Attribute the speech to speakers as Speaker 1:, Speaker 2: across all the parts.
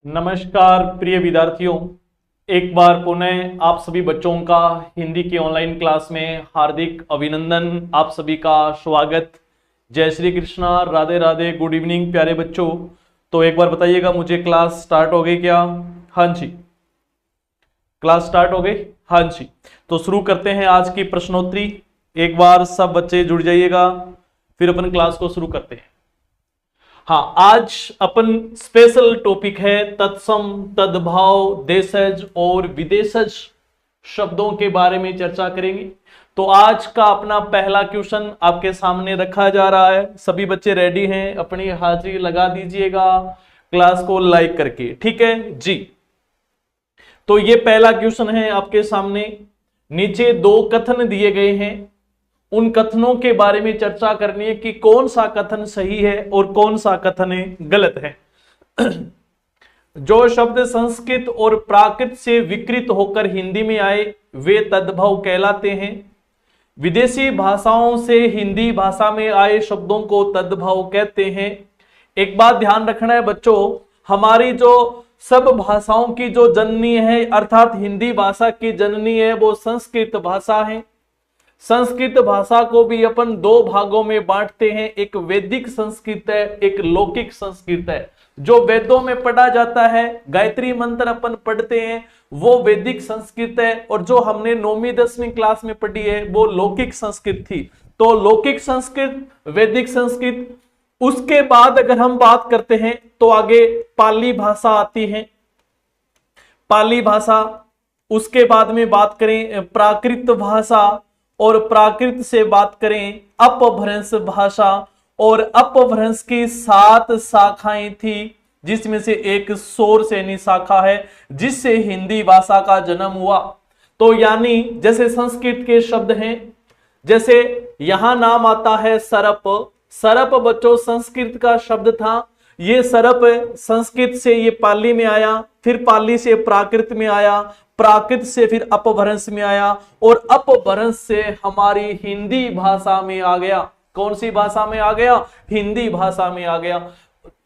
Speaker 1: नमस्कार प्रिय विद्यार्थियों, एक बार पुनः आप सभी बच्चों का हिंदी की ऑनलाइन क्लास में हार्दिक अभिनंदन। आप सभी का स्वागत। जय श्री कृष्णा, राधे राधे, गुड इवनिंग प्यारे बच्चों। तो एक बार बताइएगा, मुझे क्लास स्टार्ट हो गई क्या? हाँ जी, क्लास स्टार्ट हो गई। हाँ जी, तो शुरू करते हैं आज की प्रश्नोत्तरी। एक बार सब बच्चे जुड़ जाइएगा, फिर अपन क्लास को शुरू करते हैं। हाँ, आज अपन स्पेशल टॉपिक है तत्सम, तद्भाव, देशज और विदेशज शब्दों के बारे में चर्चा करेंगे। तो आज का अपना पहला क्वेश्चन आपके सामने रखा जा रहा है। सभी बच्चे रेडी हैं? अपनी हाजिरी लगा दीजिएगा क्लास को लाइक करके, ठीक है जी। तो ये पहला क्वेश्चन है आपके सामने। नीचे दो कथन दिए गए हैं, उन कथनों के बारे में चर्चा करनी है कि कौन सा कथन सही है और कौन सा कथन गलत है। जो शब्द संस्कृत और प्राकृत से विकृत होकर हिंदी में आए वे तद्भव कहलाते हैं। विदेशी भाषाओं से हिंदी भाषा में आए शब्दों को तद्भव कहते हैं। एक बात ध्यान रखना है बच्चों, हमारी जो सब भाषाओं की जो जननी है अर्थात हिंदी भाषा की जननी है वो संस्कृत भाषा है। संस्कृत भाषा को भी अपन दो भागों में बांटते हैं, एक वैदिक संस्कृत है, एक लौकिक संस्कृत है। जो वेदों में पढ़ा जाता है, गायत्री मंत्र अपन पढ़ते हैं, वो वैदिक संस्कृत है, और जो हमने 9वीं 10वीं क्लास में पढ़ी है वो लौकिक संस्कृत थी। तो लौकिक संस्कृत, वैदिक संस्कृत। उसके बाद अगर हम बात करते हैं तो आगे पाली भाषा आती है, पाली भाषा। उसके बाद में बात करें प्राकृत भाषा, और प्राकृत से बात करें अपभ्रंश भाषा। और अपभ्रंश की 7 शाखाएं थी, जिसमें से एक शौरसेनी शाखा है जिससे हिंदी भाषा का जन्म हुआ। तो यानी जैसे संस्कृत के शब्द हैं, जैसे यहां नाम आता है सरप। सरप बच्चों संस्कृत का शब्द था। ये सरप संस्कृत से ये पाली में आया, फिर पाली से प्राकृत में आया, प्राकृत से फिर अपभ्रंश में आया, और अपभ्रंश से हमारी हिंदी भाषा में आ गया। कौन सी भाषा में आ गया? हिंदी भाषा में आ गया।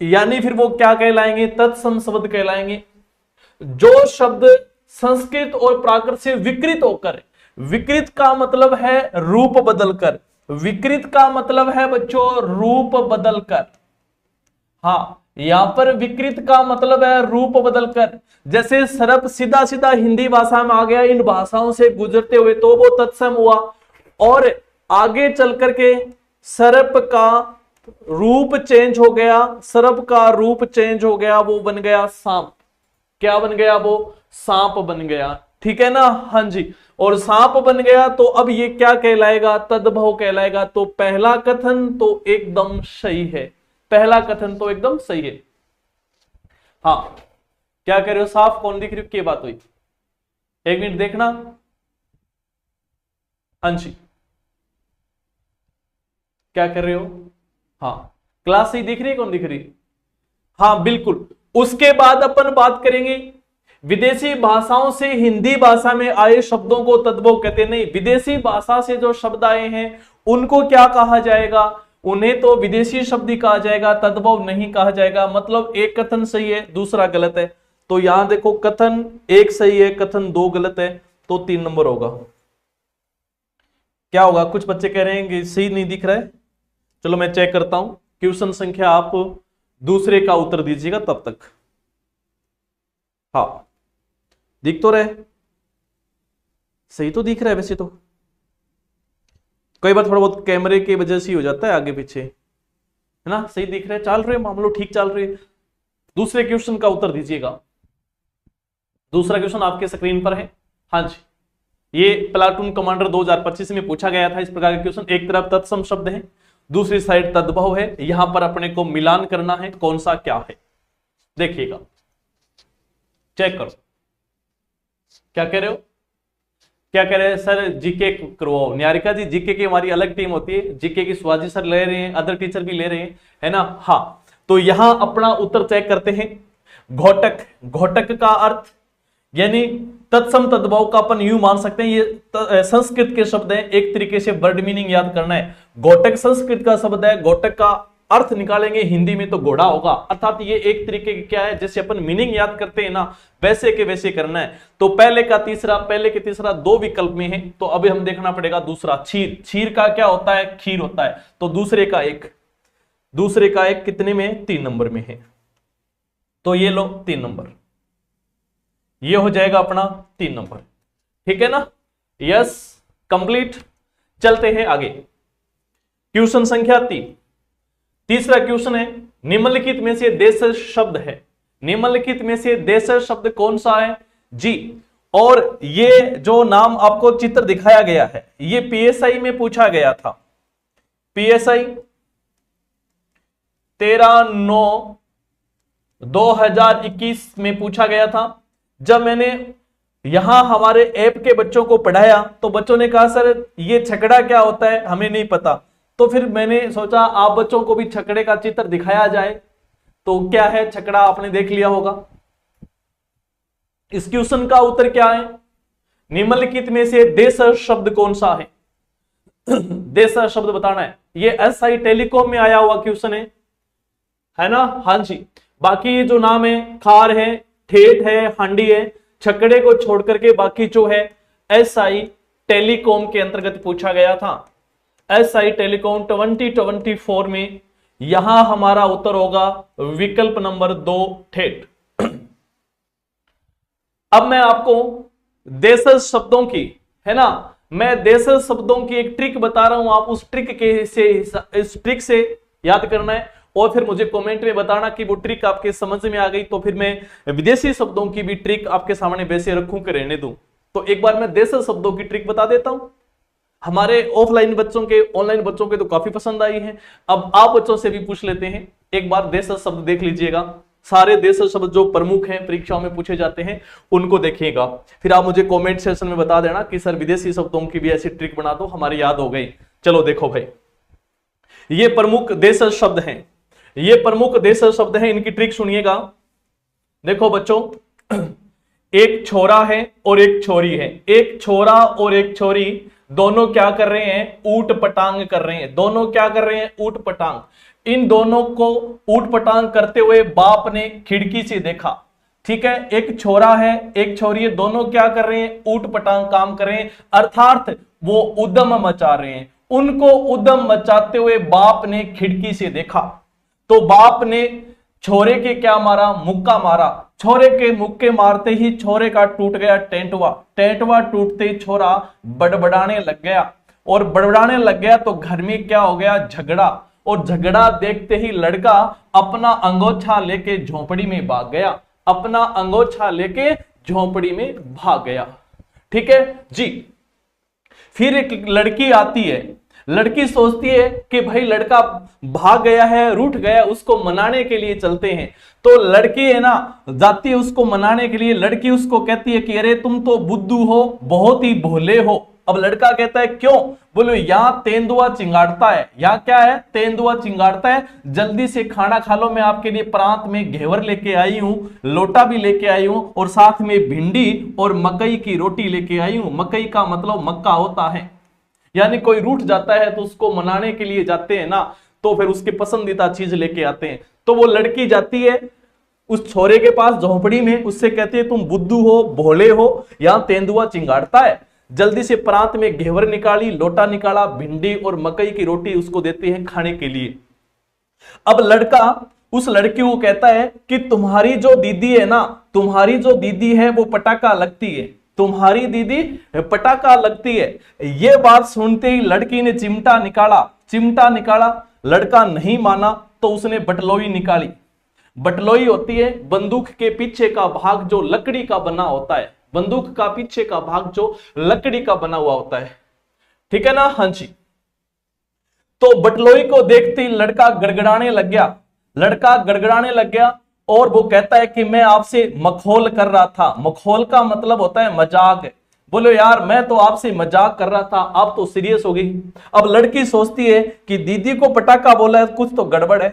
Speaker 1: यानी फिर वो क्या कहलाएंगे? तत्सम शब्द कहलाएंगे। जो शब्द संस्कृत और प्राकृत से विकृत होकर, विकृत का मतलब है रूप बदलकर, विकृत का मतलब है बच्चों रूप बदलकर। हाँ, यहां पर विकृत का मतलब है रूप बदलकर। जैसे सरप सीधा सीधा हिंदी भाषा में आ गया इन भाषाओं से गुजरते हुए, तो वो तत्सम हुआ। और आगे चल करके सरप का रूप चेंज हो गया, सरप का रूप चेंज हो गया, वो बन गया सांप। क्या बन गया? वो सांप बन गया, ठीक है ना? हाँ जी। और सांप बन गया तो अब ये क्या कहलाएगा? तद्भव कहलाएगा। तो पहला कथन तो एकदम सही है, पहला कथन तो एकदम सही है। हाँ, क्या कह रहे हो? साफ कौन दिख रही हो? क्या बात हुई? एक मिनट देखना। अंशी क्या कर रहे हो? हाँ, क्लास सही दिख रही है? कौन दिख रही है? हाँ बिल्कुल। उसके बाद अपन बात करेंगे विदेशी भाषाओं से हिंदी भाषा में आए शब्दों को तद्भव कहते नहीं। विदेशी भाषा से जो शब्द आए हैं उनको क्या कहा जाएगा? उन्हें तो विदेशी शब्द ही कहा जाएगा, तद्भव नहीं कहा जाएगा। मतलब एक कथन सही है, दूसरा गलत है। तो यहां देखो, कथन एक सही है, कथन 2 गलत है, तो 3 नंबर होगा। क्या होगा? कुछ बच्चे कह रहे हैं कि सही नहीं दिख रहा है। चलो मैं चेक करता हूं। क्वेश्चन संख्या आप दूसरे का उत्तर दीजिएगा तब तक। हाँ, दिख तो रहे, सही तो दिख रहा है वैसे तो। कई बार थोड़ा बहुत कैमरे की वजह से हो जाता है आगे पीछे, है ना? सही दिख रहा है, चल रहे मामलो ठीक चल रहे। दूसरे क्वेश्चन का उत्तर दीजिएगा। दूसरा क्वेश्चन आपके स्क्रीन पर है। हाँ जी, ये प्लाटून कमांडर 2025 में पूछा गया था इस प्रकार का क्वेश्चन। एक तरफ तत्सम शब्द है, दूसरी साइड तद्भव है। यहां पर अपने को मिलान करना है, कौन सा क्या है। देखिएगा, चेक करो। क्या कह रहे हो? क्या कह रहे हैं सर? जीके करवाओ। निहारिका जी, जीके की हमारी अलग टीम होती है, जीके की स्वाजी सर ले रहे हैं, अदर टीचर भी ले रहे हैं, है ना? हाँ, तो यहां अपना उत्तर चेक करते हैं। घोटक, घोटक का अर्थ यानी तत्सम तद्भव का अपन यूं मान सकते हैं, ये संस्कृत के शब्द हैं। एक तरीके से वर्ड मीनिंग याद करना है। घोटक संस्कृत का शब्द है, घोटक का अर्थ निकालेंगे हिंदी में तो घोड़ा होगा। अर्थात ये एक तरीके की क्या है, जैसे अपन मीनिंग याद करते हैं ना, वैसे के वैसे करना है। तो पहले के तीसरा दो विकल्प में है, तो अभी हम देखना पड़ेगा दूसरा। छीर, छीर का क्या होता है, खीर होता है। तो दूसरे का एक कितने में, 3 नंबर में है। तो ये लो 3 नंबर, ये हो जाएगा अपना 3 नंबर। ठीक है ना, यस, कंप्लीट। चलते हैं आगे, क्वेश्चन संख्या 3। तीसरा क्वेश्चन है, निम्नलिखित में से देशज शब्द है, निम्नलिखित में से देशज शब्द कौन सा है जी। और ये जो नाम आपको चित्र दिखाया गया है, ये पीएसआई में पूछा गया था। पीएसआई 13/9/2021 में पूछा गया था। जब मैंने यहां हमारे ऐप के बच्चों को पढ़ाया तो बच्चों ने कहा सर ये छकड़ा क्या होता है, हमें नहीं पता। तो फिर मैंने सोचा आप बच्चों को भी छकड़े का चित्र दिखाया जाए। तो क्या है छकड़ा, आपने देख लिया होगा। इस क्वेश्चन का उत्तर क्या है, निम्नलिखित में से देशज शब्द कौन सा है। देशज शब्द बताना है। ये एसआई टेलीकॉम में आया हुआ क्वेश्चन है ना, हाँ जी। बाकी ये जो नाम है, खार है, ठेठ है, हांडी है, छकड़े को छोड़ करके बाकी जो है एसआई टेलीकॉम के अंतर्गत पूछा गया था। एसआई टेलीकॉम 2024 में यहां हमारा उत्तर होगा विकल्प नंबर 2 ठेठ। अब मैं आपको देशज शब्दों की, है ना, मैं देशज शब्दों की एक ट्रिक बता रहा हूं। आप उस ट्रिक इस ट्रिक से याद करना है और फिर मुझे कमेंट में बताना कि वो ट्रिक आपके समझ में आ गई। तो फिर मैं विदेशी शब्दों की भी ट्रिक आपके सामने वैसे रखूं कि रहने दूं। तो एक बार मैं देशज शब्दों की ट्रिक बता देता हूं। हमारे ऑफलाइन बच्चों के, ऑनलाइन बच्चों के तो काफी पसंद आई है। अब आप बच्चों से भी पूछ लेते हैं। एक बार देशज शब्द देख लीजिएगा, सारे देशज शब्द जो प्रमुख हैं, परीक्षाओं में पूछे जाते हैं, उनको देखिएगा। फिर आप मुझे कमेंट सेक्शन में बता देना कि सर विदेशी शब्दों की भी ऐसी ट्रिक बना दो, हमारी याद हो गई। चलो देखो भाई, ये प्रमुख देशज शब्द हैं, ये प्रमुख देशज शब्द हैं, इनकी ट्रिक सुनिएगा। देखो बच्चों, एक छोरा है और एक छोरी है। एक छोरा और एक छोरी दोनों क्या कर रहे हैं, ऊट पटांग कर रहे हैं। दोनों क्या कर रहे हैं, ऊट पटांग। इन दोनों को ऊट पटांग करते हुए बाप ने खिड़की से देखा। ठीक है, एक छोरा है, एक छोरी है, दोनों क्या कर रहे हैं, ऊट पटांग काम कर रहे हैं, अर्थात वो उद्यम मचा रहे हैं। उनको उद्यम मचाते हुए बाप ने खिड़की से देखा। तो बाप ने छोरे के क्या मारा, मुक्का मारा। छोरे के मुक्के मारते ही छोरे का टूट गया टेंटवा। टेंटवा टूटते ही छोरा बड़बड़ाने लग गया, और बड़बड़ाने लग गया तो घर में क्या हो गया, झगड़ा। और झगड़ा देखते ही लड़का अपना अंगोछा लेके झोपड़ी में भाग गया। अपना अंगोछा लेके झोपड़ी में भाग गया। ठीक है जी। फिर एक लड़की आती है। लड़की सोचती है कि भाई लड़का भाग गया है, रूठ गया, उसको मनाने के लिए चलते हैं। तो लड़की है ना, जाती है उसको मनाने के लिए। लड़की उसको कहती है कि अरे तुम तो बुद्धू हो, बहुत ही भोले हो। अब लड़का कहता है क्यों, बोलो यहाँ तेंदुआ चिंगाड़ता है। यहाँ क्या है, तेंदुआ चिंगाड़ता है, जल्दी से खाना खा लो। मैं आपके लिए प्रांत में घेवर लेके आई हूं, लोटा भी लेके आई हूं, और साथ में भिंडी और मकई की रोटी लेके आई हूं। मकई का मतलब मक्का होता है। यानी कोई रूठ जाता है तो उसको मनाने के लिए जाते हैं ना, तो फिर उसकी पसंदीदा चीज लेके आते हैं। तो वो लड़की जाती है उस छोरे के पास झोपड़ी में, उससे कहती है तुम बुद्धू हो, भोले हो, यहाँ तेंदुआ चिंगाड़ता है। जल्दी से प्रांत में घेवर निकाली, लोटा निकाला, भिंडी और मकई की रोटी उसको देते हैं खाने के लिए। अब लड़का उस लड़की को कहता है कि तुम्हारी जो दीदी है ना, तुम्हारी जो दीदी है वो पटाखा लगती है, तुम्हारी दीदी पटाखा लगती है। ये बात सुनते ही लड़की ने चिमटा निकाला। चिमटा निकाला, लड़का नहीं माना तो उसने बटलोई निकाली। बटलोई होती है बंदूक के पीछे का भाग जो लकड़ी का बना होता है। बंदूक का पीछे का भाग जो लकड़ी का बना हुआ होता है। ठीक है ना, हाँ जी। तो बटलोई को देखते ही लड़का गड़गड़ाने लग गया। लड़का गड़गड़ाने लग गया और वो कहता है कि मैं आपसे मखौल कर रहा था। मखौल का मतलब होता है मजाक। बोलो यार मैं तो आपसे मजाक कर रहा था, आप तो सीरियस हो गई। अब लड़की सोचती है कि दीदी को पटाखा बोला है, कुछ तो गड़बड़ है।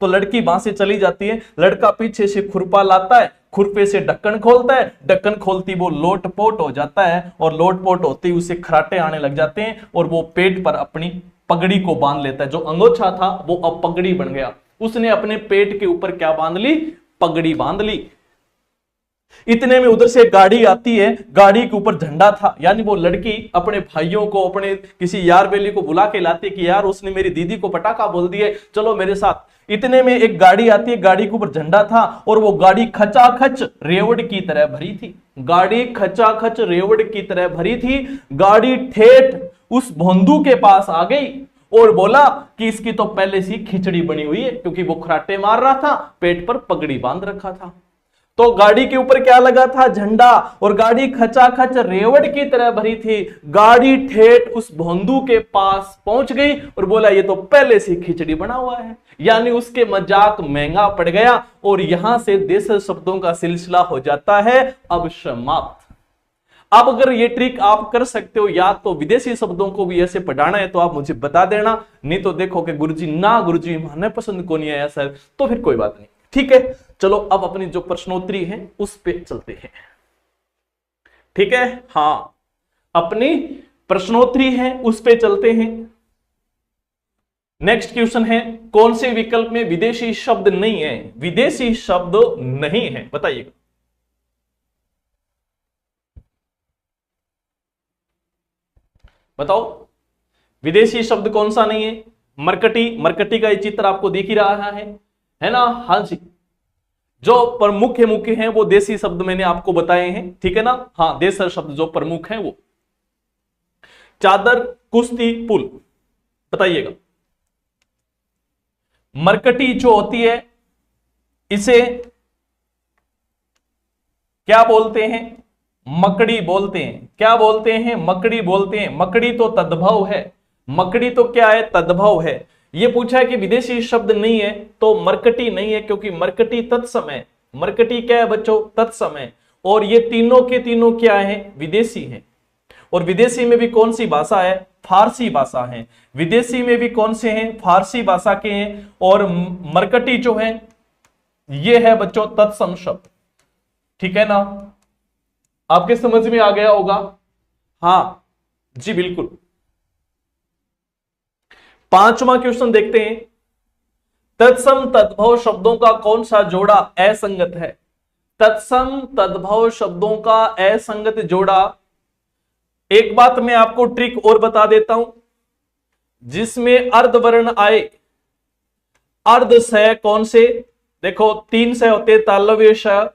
Speaker 1: तो लड़की वहां से चली जाती है। लड़का पीछे से खुरपा लाता है, खुरपे से ढक्कन खोलता है, ढक्कन खोलती वो लोटपोट हो जाता है, और लोटपोट होते ही उसे खराटे आने लग जाते हैं और वो पेट पर अपनी पगड़ी को बांध लेता है। जो अंगोछा था वो अब पगड़ी बन गया। उसने अपने पेट के ऊपर क्या बांध ली? पगड़ी बांध ली। इतने में उधर से गाड़ी आती है, गाड़ी के ऊपर झंडा था, यानी वो लड़की अपने भाइयों को, अपने किसी यार बेली को बुला के लाती है कि यार उसने मेरी दीदी को पटाखा बोल दिए, चलो मेरे साथ। इतने में एक गाड़ी आती है, गाड़ी के ऊपर झंडा था और वो गाड़ी खचाखच रेवड़ की तरह भरी थी। गाड़ी खचाखच रेवड़ की तरह भरी थी। गाड़ी ठेठ उस भोंदू के पास आ गई और बोला कि इसकी तो पहले से खिचड़ी बनी हुई है, क्योंकि वो खराटे मार रहा था, पेट पर पगड़ी बांध रखा था। तो गाड़ी के ऊपर क्या लगा था? झंडा। और गाड़ी खचाखच रेवड़ की तरह भरी थी। गाड़ी ठेठ उस भोंदू के पास पहुंच गई और बोला ये तो पहले से खिचड़ी बना हुआ है। यानी उसके मजाक महंगा पड़ गया और यहां से देशज शब्दों का सिलसिला हो जाता है अब समाप्त। अब अगर ये ट्रिक आप कर सकते हो, या तो विदेशी शब्दों को भी ऐसे पढ़ाना है तो आप मुझे बता देना, नहीं तो देखो कि गुरुजी ना गुरुजी माने पसंद को नहीं आया सर, तो फिर कोई बात नहीं। ठीक है, चलो अब अपनी जो प्रश्नोत्तरी है उस पे चलते हैं। ठीक है, हाँ, अपनी प्रश्नोत्तरी है उस पे चलते हैं। नेक्स्ट क्वेश्चन है, कौन से विकल्प में विदेशी शब्द नहीं है? विदेशी शब्द नहीं है, बताइएगा। बताओ विदेशी शब्द कौन सा नहीं है? मरकटी, मरकटी का ये चित्र आपको दिख ही रहा है ना? हाँ जी। जो प्रमुख मुख्य हैं वो देसी शब्द मैंने आपको बताए हैं, ठीक है ना? हाँ, देशज शब्द जो प्रमुख हैं वो चादर, कुश्ती, पुल, बताइएगा। मरकटी जो होती है इसे क्या बोलते हैं? मकड़ी बोलते हैं। क्या बोलते हैं? मकड़ी बोलते हैं। मकड़ी तो तद्भव है। मकड़ी तो क्या है? तद्भव है। ये पूछा है कि विदेशी शब्द नहीं है तो मरकटी नहीं है, क्योंकि मरकटी तत्समय, मरकटी क्या है बच्चों? तत्समय। और ये तीनों के तीनों क्या है? विदेशी हैं। और विदेशी में भी कौन सी भाषा है? फारसी भाषा है। विदेशी में भी कौन से हैं? फारसी भाषा के हैं। और मरकटी जो है ये है बच्चों तत्सम शब्द। ठीक है ना? आपके समझ में आ गया होगा? हाँ जी बिल्कुल। पांचवा क्वेश्चन देखते हैं, तत्सम तद्भव शब्दों का कौन सा जोड़ा असंगत है? तत्सम तद्भव शब्दों का असंगत जोड़ा, एक बात मैं आपको ट्रिक और बता देता हूं, जिसमें अर्धवर्ण आए। अर्ध स कौन से? देखो 3 स होते, तालव्य स,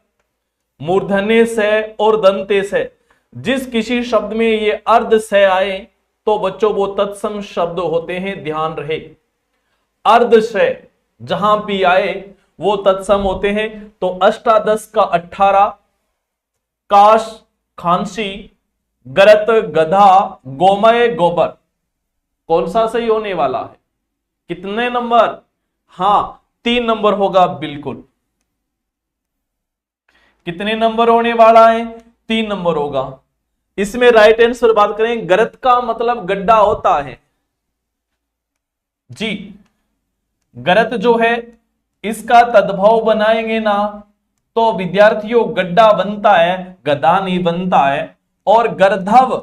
Speaker 1: मूर्धन्य स और दंते स। जिस किसी शब्द में ये अर्ध स आए तो बच्चों वो तत्सम शब्द होते हैं, ध्यान रहे। अर्ध स जहां भी आए वो तत्सम होते हैं। तो अष्टादश का 18, काश, खांसी, गरत, गधा, गोमय, गोबर, कौन सा सही होने वाला है? कितने नंबर? हाँ 3 नंबर होगा बिल्कुल। कितने नंबर होने वाला है? 3 नंबर होगा। इसमें राइट आंसर बात करें, गरत का मतलब गड्ढा होता है जी। गरत जो है इसका तद्भव बनाएंगे ना तो विद्यार्थियों गड्ढा बनता है, गधा नहीं बनता है। और गर्धव,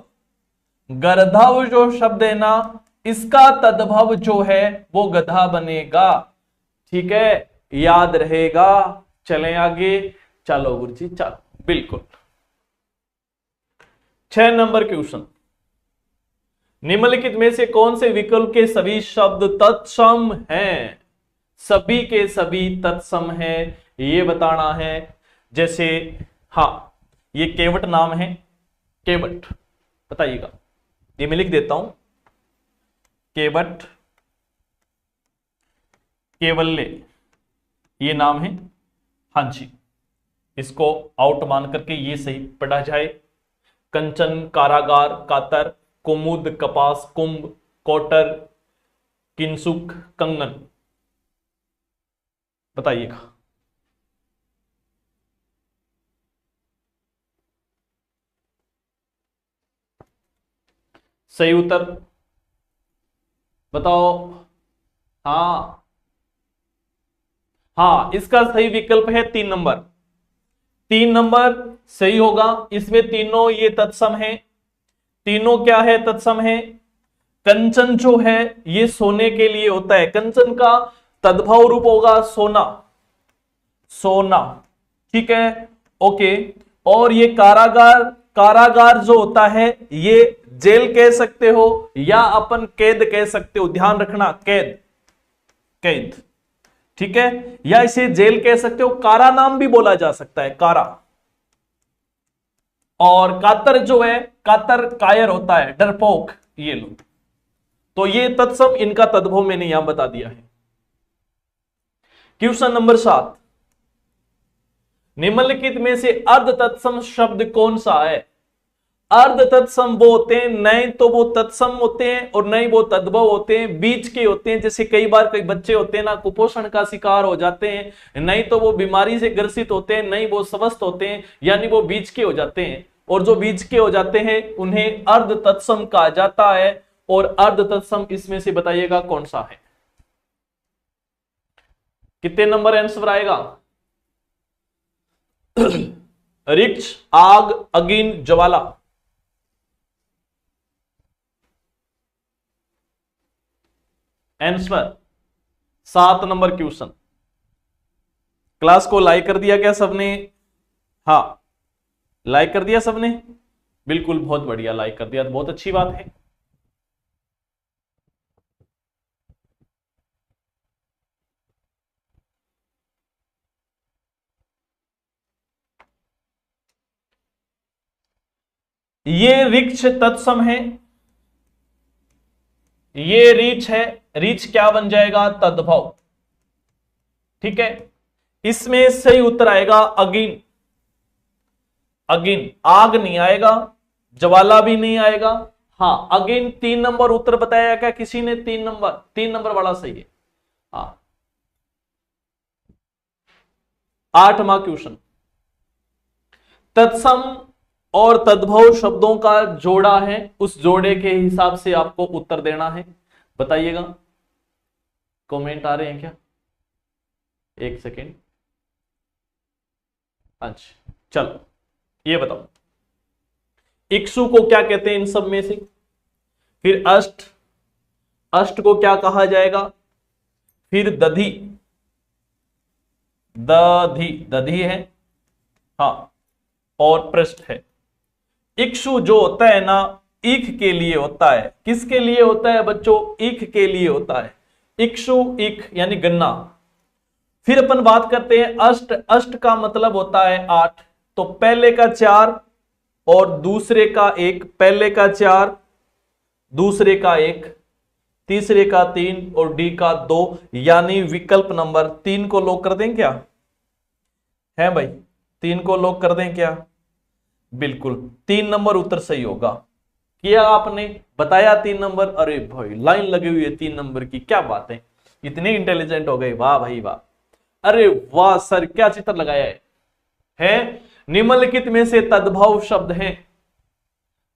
Speaker 1: गर्धव जो शब्द है ना इसका तद्भव जो है वो गधा बनेगा। ठीक है, याद रहेगा। चलें आगे। चलो गुरुजी चलो, बिल्कुल। 6 नंबर क्वेश्चन, निम्नलिखित में से कौन से विकल्प के सभी शब्द तत्सम हैं? सभी के सभी तत्सम हैं, ये बताना है। जैसे हाँ, ये केवट नाम है, केवट, बताइएगा। ये मैं लिख देता हूं, केवट, केवल्य, ये नाम है। हाँ जी, इसको आउट मान करके ये सही पढ़ा जाए। कंचन, कारागार, कातर, कुमुद, कपास, कुंभ, कोटर, किंसुक, कंगन, बताइएगा। सही उत्तर बताओ। हाँ हाँ, इसका सही विकल्प है 3 नंबर। 3 नंबर सही होगा। इसमें तीनों ये तत्सम है। तीनों क्या है? तत्सम है। कंचन जो है ये सोने के लिए होता है, कंचन का तद्भव रूप होगा सोना, सोना, ठीक है, ओके। और ये कारागार, कारागार जो होता है ये जेल कह सकते हो या अपन कैद कह सकते हो, ध्यान रखना, कैद, कैद, ठीक है, या इसे जेल कह सकते हो, कारा नाम भी बोला जा सकता है, कारा। और कातर जो है, कातर कायर होता है, डरपोक, ये लो। तो ये तत्सम, इनका तद्भव मैंने यहां बता दिया है। क्वेश्चन नंबर 7, निम्नलिखित में से अर्ध तत्सम शब्द कौन सा है? अर्ध तत्सम वो होते हैं, नहीं तो वो तत्सम होते हैं और नहीं वो तद्भव होते हैं, बीच के होते हैं। जैसे कई बार कई बच्चे होते हैं ना, कुपोषण का शिकार हो जाते हैं, नहीं तो वो बीमारी से ग्रसित होते हैं, नहीं वो स्वस्थ होते हैं, यानी वो बीच के हो जाते हैं। और जो बीच के हो जाते हैं उन्हें अर्ध तत्सम कहा जाता है। और अर्ध तत्सम इसमें से बताइएगा कौन सा है? कितने नंबर आंसर आएगा? रिक्ष, आग, अग्नि, ज्वाला। Answer 7 number question. क्लास को लाइक कर दिया क्या सबने? हाँ, लाइक कर दिया सबने? बिल्कुल, बहुत बढ़िया, लाइक कर दिया तो बहुत अच्छी बात है। ये रिक्ष तत्सम है, ये रीच है, रीच क्या बन जाएगा? तद्भव, ठीक है। इसमें सही उत्तर आएगा अग्नि, अग्नि, आग नहीं आएगा, ज्वाला भी नहीं आएगा। हाँ, अग्नि 3 नंबर उत्तर बताया क्या किसी ने? 3 नंबर, 3 नंबर वाला सही है। हाँ, 8वां क्वेश्चन, तत्सम और तद्भव शब्दों का जोड़ा है, उस जोड़े के हिसाब से आपको उत्तर देना है। बताइएगा, कमेंट आ रहे हैं क्या? एक सेकेंड, अच्छा चलो ये बताओ, इक्सु को क्या कहते हैं इन सब में से? फिर अष्ट, अष्ट को क्या कहा जाएगा? फिर दधि, दधि, दधि है, हाँ, और पृष्ठ है। इक्सु जो होता है ना, ईख के लिए होता है। किसके लिए होता है बच्चों? ईख के लिए होता है। इक्सु, ईख यानी गन्ना। फिर अपन बात करते हैं अष्ट, अष्ट का मतलब होता है 8। तो पहले का 4 और दूसरे का 1, पहले का 4, दूसरे का 1, तीसरे का 3 और डी का 2, यानी विकल्प नंबर 3 को लॉक कर दें क्या? है भाई, 3 को लॉक कर दें क्या? बिल्कुल, 3 नंबर उत्तर सही होगा। किया आपने, बताया 3 नंबर। अरे भाई, लाइन लगी हुई है 3 नंबर की, क्या बात है, इतने इंटेलिजेंट हो गए, वाह भाई वाह। अरे वाह सर, क्या चित्र लगाया है? निम्नलिखित में से तद्भव शब्द है,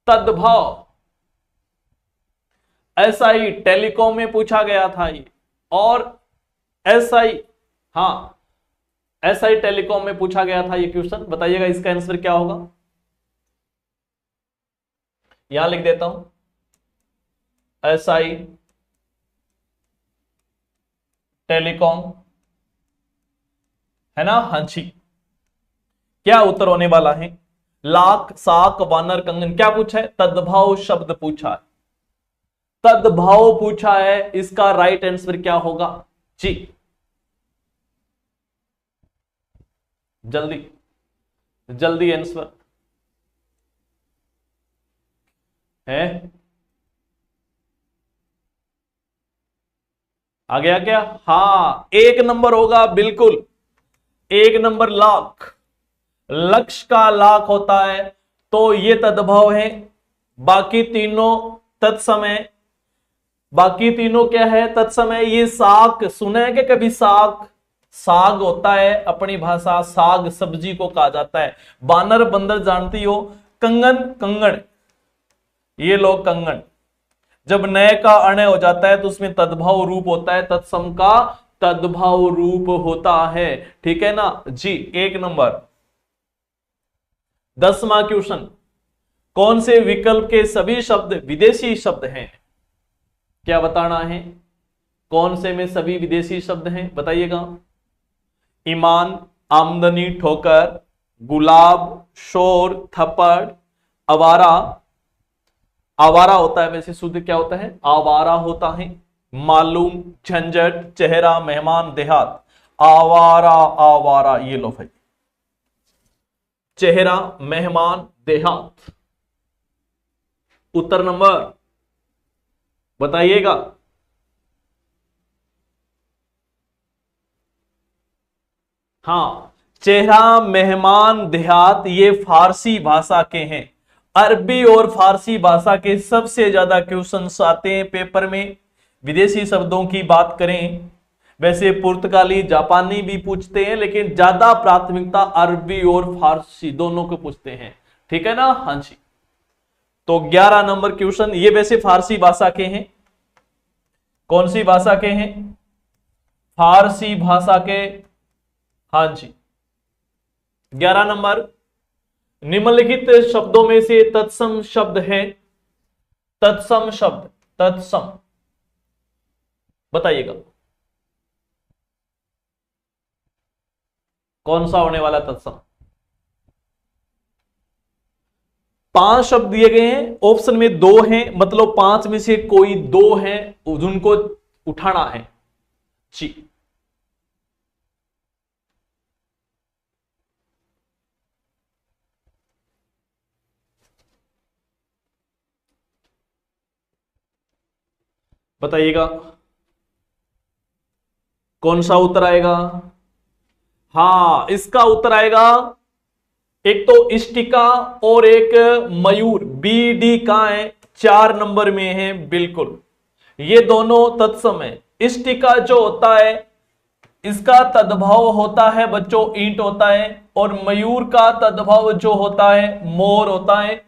Speaker 1: तद्भव। ऐसा ही टेलीकॉम में पूछा गया था ये, और ऐसा ही, हाँ, ऐसा ही टेलीकॉम में पूछा गया था ये क्वेश्चन। बताइएगा इसका आंसर क्या होगा? यहां लिख देता हूं, एसआई टेलीकॉम, है ना? हाँ जी, क्या उत्तर होने वाला है? लाख, साक, वानर, कंगन। क्या पूछा है? तद्भव शब्द पूछा है, तद्भव पूछा है। इसका राइट आंसर क्या होगा जी? जल्दी जल्दी आंसर है, आ गया क्या? हाँ, 1 नंबर होगा, बिल्कुल 1 नंबर, लाख, लक्ष्य का लाख होता है, तो ये तद्भव है। बाकी तीनों तत्समय, बाकी तीनों क्या है? तत्समय। ये साग सुना है क्या कभी? साग, साग होता है अपनी भाषा, साग सब्जी को कहा जाता है। बानर, बंदर जानती हो। कंगन, कंगन, ये लोग कंगन। जब नए का अणय हो जाता है तो उसमें तद्भव रूप होता है, तत्सम का तद्भव रूप होता है, ठीक है ना जी? 1 नंबर। 10वां क्वेश्चन, कौन से विकल्प के सभी शब्द विदेशी शब्द हैं? क्या बताना है? कौन से में सभी विदेशी शब्द हैं बताइएगा? ईमान, आमदनी, ठोकर, गुलाब, शोर, थप्पड़, आवारा। आवारा होता है, वैसे शुद्ध क्या होता है? आवारा होता है। मालूम, झंझट, चेहरा, मेहमान, देहात। आवारा, आवारा, ये लो भाई। चेहरा, मेहमान, देहात। उत्तर नंबर बताइएगा। हाँ, चेहरा, मेहमान, देहात ये फारसी भाषा के हैं। अरबी और फारसी भाषा के सबसे ज्यादा क्वेश्चंस आते हैं पेपर में। विदेशी शब्दों की बात करें, वैसे पुर्तगाली, जापानी भी पूछते हैं, लेकिन ज्यादा प्राथमिकता अरबी और फारसी दोनों को पूछते हैं। ठीक है ना? हाँ जी। तो 11 नंबर क्वेश्चन, ये वैसे फारसी भाषा के हैं। कौन सी भाषा के हैं? फारसी भाषा के। हाँ जी। 11 नंबर, निम्नलिखित शब्दों में से तत्सम शब्द है। तत्सम शब्द, तत्सम बताइएगा कौन सा होने वाला तत्सम? 5 शब्द दिए गए हैं, ऑप्शन में 2 हैं, मतलब 5 में से कोई 2 है जिनको उठाना है जी। बताइएगा कौन सा उत्तर आएगा? हाँ, इसका उत्तर आएगा एक तो इष्टिका और एक मयूर। बी डी कहां है? 4 नंबर में है, बिल्कुल। ये दोनों तत्सम है। इष्टिका जो होता है इसका तद्भव होता है बच्चों ईंट होता है, और मयूर का तद्भव जो होता है मोर होता है।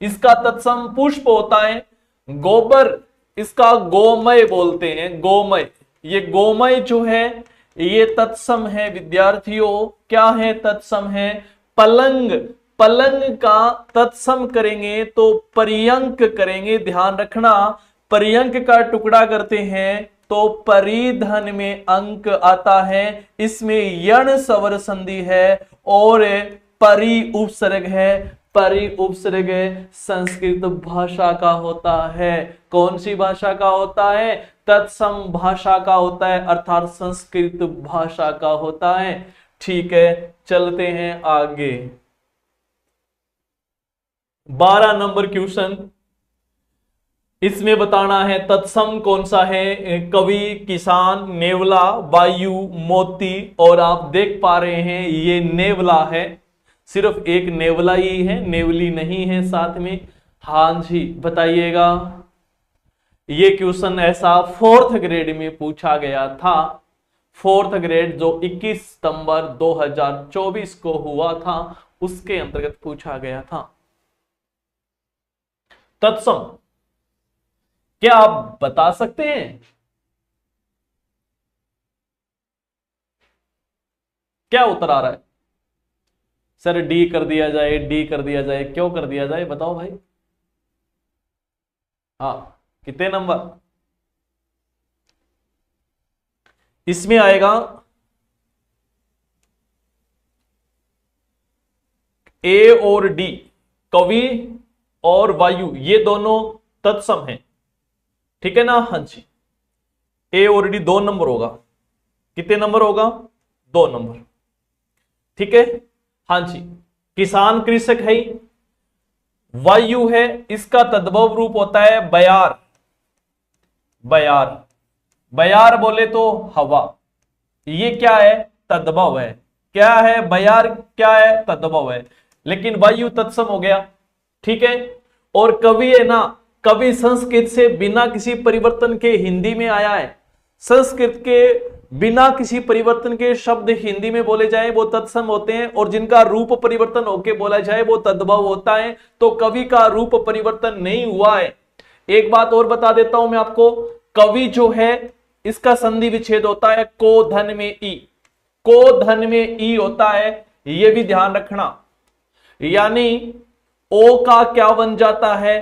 Speaker 1: इसका तत्सम पुष्प होता है। गोबर, इसका गोमय बोलते हैं, गोमय। ये गोमय जो है ये तत्सम है विद्यार्थियों। क्या है? तत्सम है। पलंग, पलंग का तत्सम करेंगे तो पर्यंक करेंगे, ध्यान रखना। पर्यंक का टुकड़ा करते हैं तो परिधन में अंक आता है। इसमें यण स्वर संधि है और परि उपसर्ग है। परि उपसर्ग संस्कृत भाषा का होता है। कौन सी भाषा का होता है? तत्सम भाषा का होता है, अर्थात संस्कृत भाषा का होता है। ठीक है, चलते हैं आगे। 12 नंबर क्वेश्चन, इसमें बताना है तत्सम कौन सा है। कवि, किसान, नेवला, वायु, मोती। और आप देख पा रहे हैं ये नेवला है, सिर्फ एक नेवला ही है, नेवली नहीं है साथ में। हाँ जी, बताइएगा। ये क्वेश्चन ऐसा 4th ग्रेड में पूछा गया था। 4th ग्रेड जो 21 सितंबर 2024 को हुआ था, उसके अंतर्गत पूछा गया था। तत्सम क्या आप बता सकते हैं? क्या उत्तर आ रहा है? सर डी कर दिया जाए, डी कर दिया जाए, क्यों कर दिया जाए बताओ भाई। हाँ, कितने नंबर इसमें आएगा? ए और डी, कवि और वायु, ये दोनों तत्सम हैं। ठीक है ना? हाँ जी। ए और डी 2 नंबर होगा। कितने नंबर होगा? 2 नंबर। ठीक है? हाँ जी। किसान कृषक है, वायु है, इसका तद्भव रूप होता है बयार। बयार, बयार बोले तो हवा। ये क्या है? तद्भव है। क्या है? बयार क्या है? तद्भव है। लेकिन वायु तत्सम हो गया। ठीक है? और कवि है ना, कवि संस्कृत से बिना किसी परिवर्तन के हिंदी में आया है। संस्कृत के बिना किसी परिवर्तन के शब्द हिंदी में बोले जाए वो तत्सम होते हैं, और जिनका रूप परिवर्तन होके बोला जाए वो तद्भव होता है। तो कवि का रूप परिवर्तन नहीं हुआ है। एक बात और बता देता हूं मैं आपको, कवि जो है इसका संधि विच्छेद होता है को धन में ई। को धन में ई होता है, यह भी ध्यान रखना। यानी ओ का क्या बन जाता है?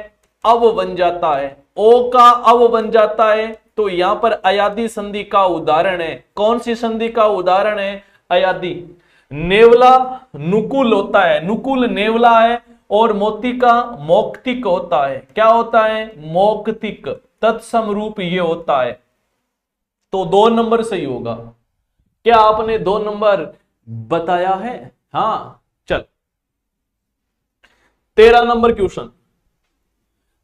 Speaker 1: अब बन जाता है। ओ का अव बन जाता है, तो यहां पर अयादी संधि का उदाहरण है। कौन सी संधि का उदाहरण है? अयादी। नेवला नुकुल होता है, नुकुल नेवला है, और मोती का मौक्तिक होता है। क्या होता है? मौक्तिक। तत्समरूप ये होता है। तो 2 नंबर सही होगा। क्या आपने 2 नंबर बताया है? हाँ, चल 13 नंबर क्वेश्चन।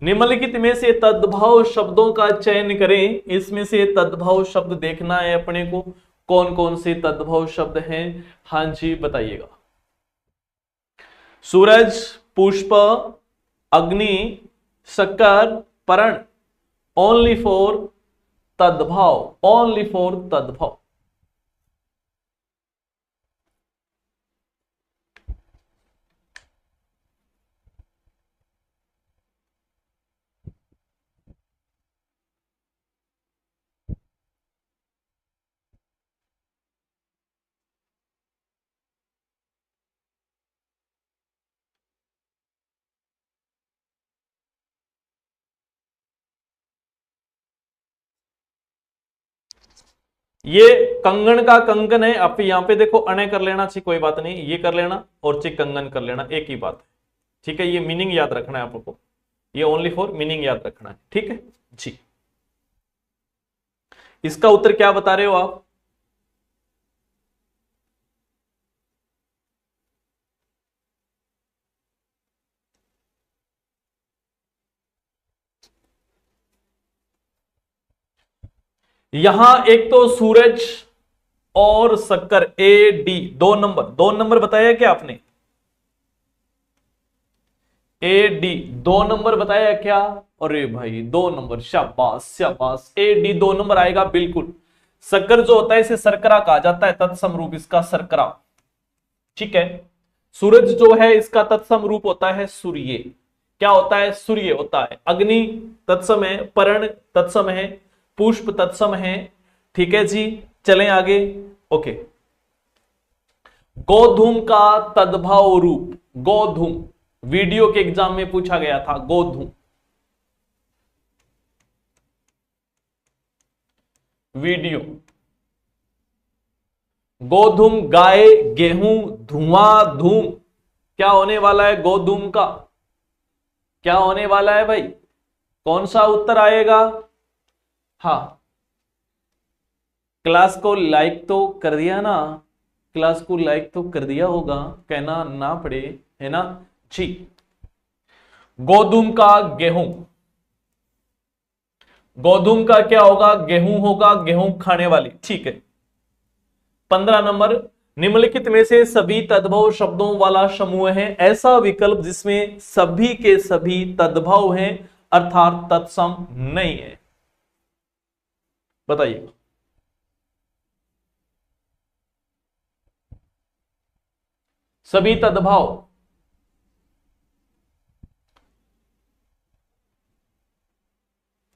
Speaker 1: निम्नलिखित में से तद्भव शब्दों का चयन करें। इसमें से तद्भव शब्द देखना है अपने को, कौन कौन से तद्भव शब्द हैं। हाँ जी, बताइएगा। सूरज, पुष्प, अग्नि, शक्कर, पर्ण। ओनली फॉर तद्भव, ओनली फॉर तद्भव। ये कंगन का कंगन है। आप यहां पे देखो, अणे कर लेना चाहिए, कोई बात नहीं, ये कर लेना और चिक कंगन कर लेना, एक ही बात है। ठीक है, ये मीनिंग याद रखना है आपको, ये ओनली फॉर मीनिंग याद रखना है। ठीक है जी। इसका उत्तर क्या बता रहे हो आप? यहां एक तो सूरज और शक्कर, ए डी, 2 नंबर, 2 नंबर बताया क्या आपने? ए डी 2 नंबर बताया क्या? अरे भाई 2 नंबर, शाबाश शाबाश। ए डी 2 नंबर आएगा बिल्कुल। शक्कर जो होता है इसे शर्करा कहा जाता है, तत्सम रूप इसका शर्करा। ठीक है। सूरज जो है इसका तत्सम रूप होता है सूर्य। क्या होता है? सूर्य होता है। अग्नि तत्सम है, पर्ण तत्सम है, पुष्प तत्सम है। ठीक है जी, चलें आगे। ओके। गोधूम का तद्भव रूप, गोधूम, वीडियो के एग्जाम में पूछा गया था। गोधूम, वीडियो। गोधूम, गाय, गेहूं, धुआं, धूम। क्या होने वाला है गोधूम का? क्या होने वाला है भाई? कौन सा उत्तर आएगा? हाँ, क्लास को लाइक तो कर दिया ना? क्लास को लाइक तो कर दिया होगा, कहना ना पड़े, है ना जी। गोधूम का गेहूं, गोधूम का क्या होगा? गेहूं होगा, गेहूं खाने वाली। ठीक है। 15 नंबर। निम्नलिखित में से सभी तद्भव शब्दों वाला समूह है ऐसा विकल्प जिसमें सभी के सभी तद्भव हैं अर्थात तत्सम नहीं है। बताइए। सभी तद्भव,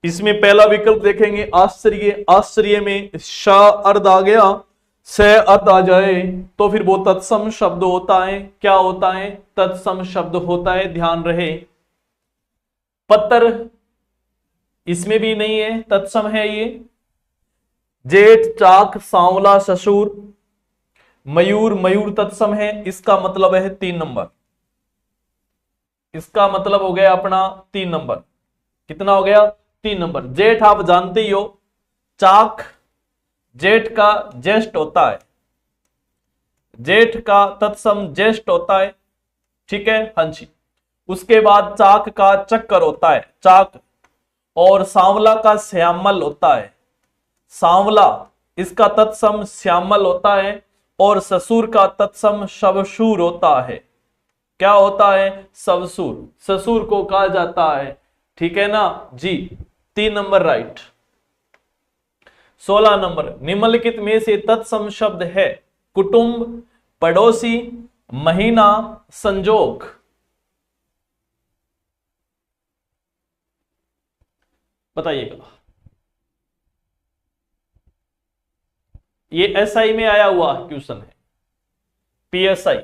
Speaker 1: इसमें पहला विकल्प देखेंगे आश्चर्य। आश्चर्य में श अर्ध आ गया, स अर्ध आ जाए तो फिर वो तत्सम शब्द होता है। क्या होता है? तत्सम शब्द होता है, ध्यान रहे। पत्थर, इसमें भी नहीं है, तत्सम है ये। जेठ, चाक, सांवला, ससुर, मयूर, मयूर तत्सम है। इसका मतलब है 3 नंबर। इसका मतलब हो गया अपना 3 नंबर। कितना हो गया? 3 नंबर। जेठ आप जानते ही हो, चाक जेठ का ज्येष्ठ होता है, जेठ का तत्सम ज्येष्ठ होता है। ठीक है, हाँ जी। उसके बाद चाक का चक्कर होता है, चाक। और सांवला का श्यामल होता है, सांवला, इसका तत्सम श्यामल होता है। और ससुर का तत्सम शवशूर होता है। क्या होता है? सवसूर, ससुर को कहा जाता है। ठीक है ना जी, 3 नंबर राइट। 16 नंबर। निम्नलिखित में से तत्सम शब्द है कुटुंब, पड़ोसी, महीना, संजोग। बताइएगा। ये एसआई में आया हुआ क्वेश्चन है, पीएसआई।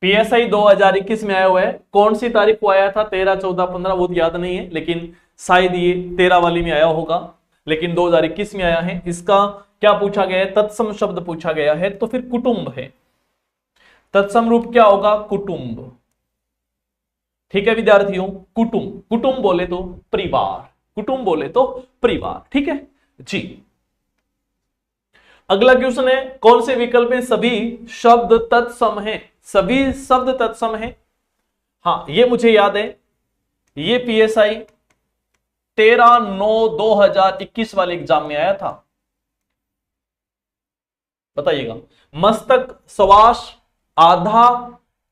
Speaker 1: पीएसआई 2021 में आया हुआ है। कौन सी तारीख को आया था, 13, 14, 15, वो याद नहीं है, लेकिन शायद ये 13 वाली में आया होगा, लेकिन 2021 में आया है। इसका क्या पूछा गया है, तत्सम शब्द पूछा गया है, तो फिर कुटुंब है। तत्सम रूप क्या होगा, कुटुंब। ठीक है विद्यार्थियों, कुटुंब, कुटुंब बोले तो परिवार, कुटुंब बोले तो परिवार। ठीक है जी। अगला क्वेश्चन है, कौन से विकल्प में सभी शब्द तत्सम है, सभी शब्द तत्सम है। हाँ ये मुझे याद है, ये पीएसआई 13/9/2021 वाले एग्जाम में आया था। बताइएगा, मस्तक, श्वास, आधा,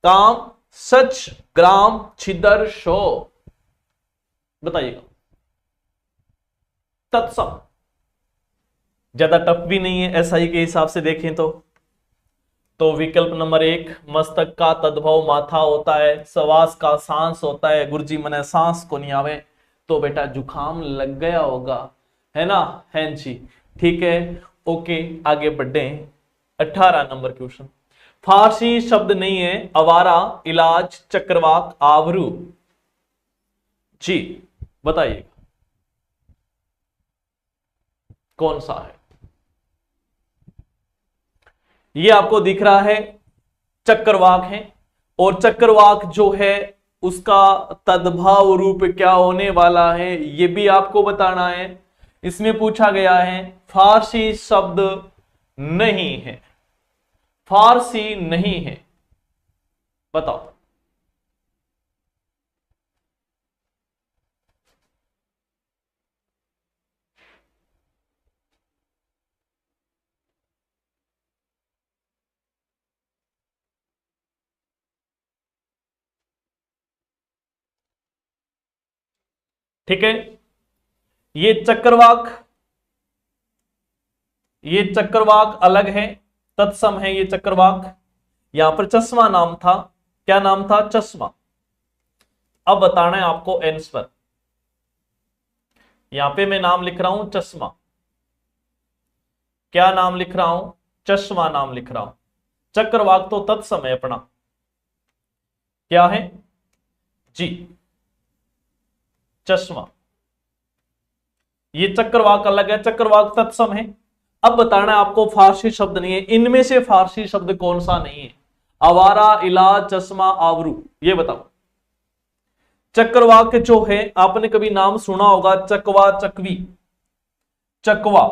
Speaker 1: काम, सच, ग्राम, छिदर, शो। बताइएगा, तत्सम। ज्यादा टफ भी नहीं है एसआई के हिसाब से देखें तो विकल्प नंबर 1, मस्तक का तद्भव माथा होता है, श्वास का सांस होता है, गुरुजी मने सांस को नहीं आवे तो बेटा जुखाम लग गया होगा, है ना, है जी। ठीक है, ओके आगे बढ़े। 18 नंबर क्वेश्चन, फारसी शब्द नहीं है, आवारा, इलाज, चक्रवाक, आवरू। जी बताइए कौन सा है। ये आपको दिख रहा है चक्रवाक है, और चक्रवाक जो है उसका तद्भव रूप क्या होने वाला है ये भी आपको बताना है। इसमें पूछा गया है फारसी शब्द नहीं है, फारसी नहीं है, बताओ। ठीक है, ये चक्रवाक अलग है, तत्सम है ये चक्रवाक। यहां पर चश्मा नाम था, क्या नाम था, चश्मा। अब बताना है आपको आंसर। यहां पे मैं नाम लिख रहा हूं चश्मा, क्या नाम लिख रहा हूं, चश्मा नाम लिख रहा हूं। चक्रवाक तो तत्सम है अपना, क्या है जी, चश्मा। ये चक्रवाक अलग है, चक्रवाक तत्सम है। अब बताना है आपको फारसी शब्द नहीं है, इनमें से फारसी शब्द कौन सा नहीं है। आवारा, इलाज, चश्मा, आवरू, ये बताओ। चक्रवाक जो है आपने कभी नाम सुना होगा, चकवा, चकवी, चकवा।